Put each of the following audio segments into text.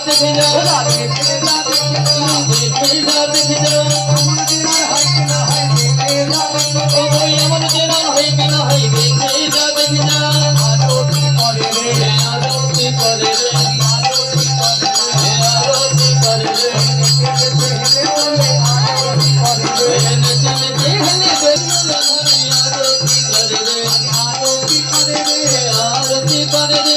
দেখে যা দেখে যা ওই আমার জেনা হয় কিনা হয় দেখে যা আরতি করে রে আরতি করে রে আরতি করে রে নেচে নেচে হেলে বেলনা ধরে আরতি করে রে আরতি করে রে আরতি করে রে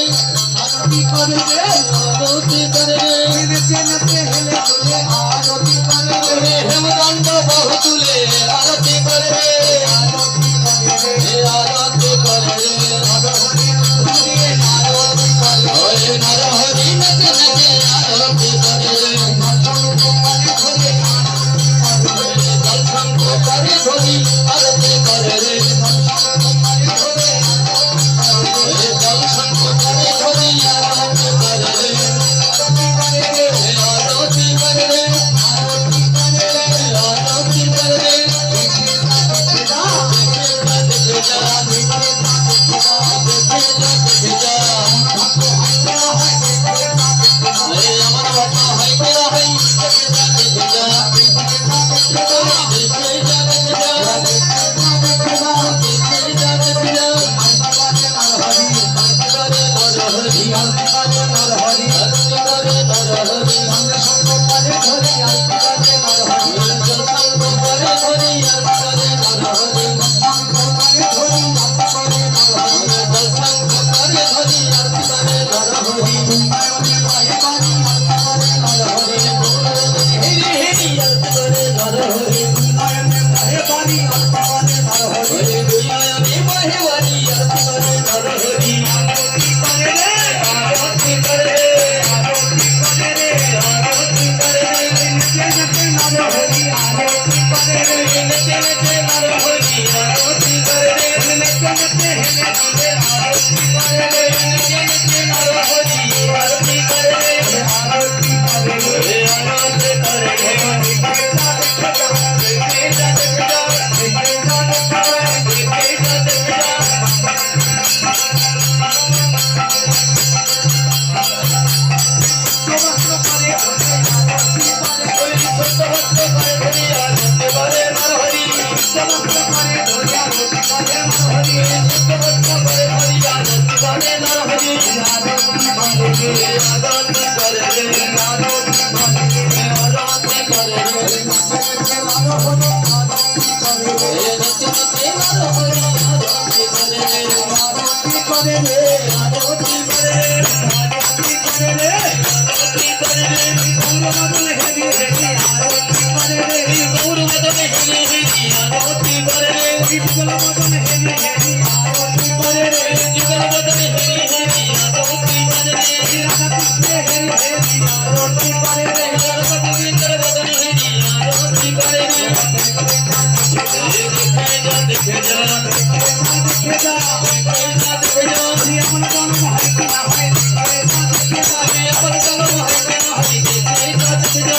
আরতি করে রে আরতি করে রে নেচে নেচে হেলে হেলে আরতি করে রে হেমদণ্ড বাহু তুলে আরতি করে রে আরতি করে রে আরতি করে রে আরতি করে ওই নরহরি নেচে নেচে আরতি করে রে দর্শন করে ধরি আরতি করে রে দর্শন করে ধরি আরতি করে রে আরতি করে রে আরতি করে রে আমার বাবা হয় কেরা হয়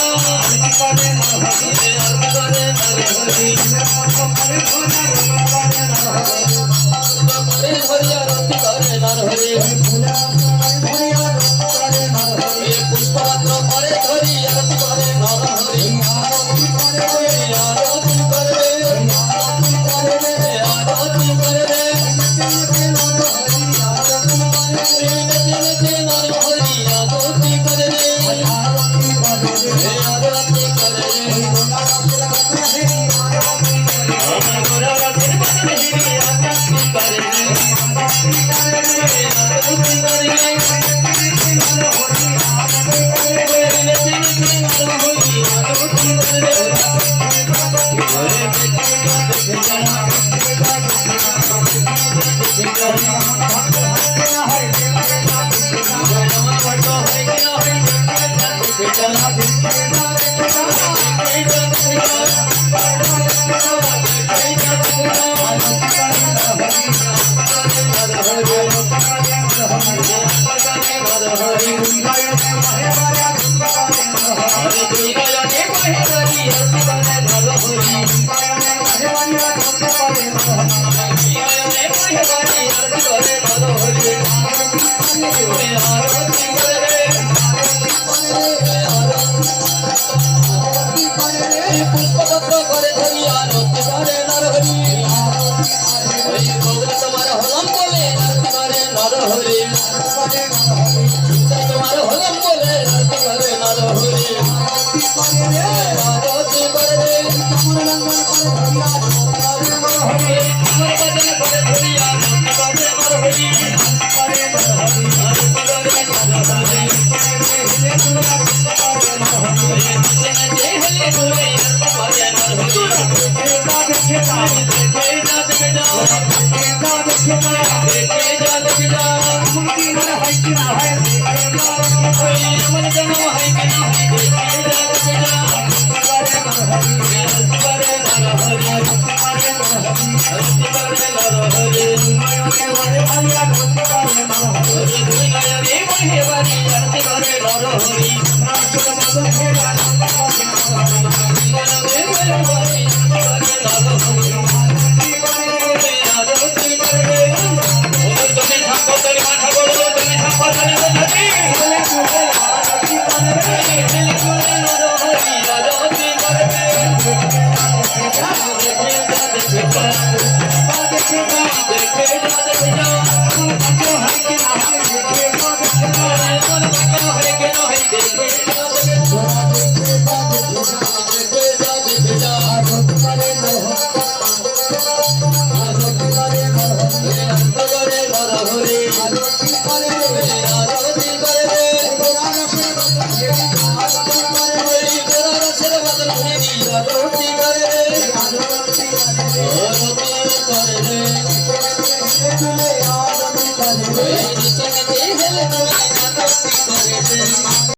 Thank you. দেখে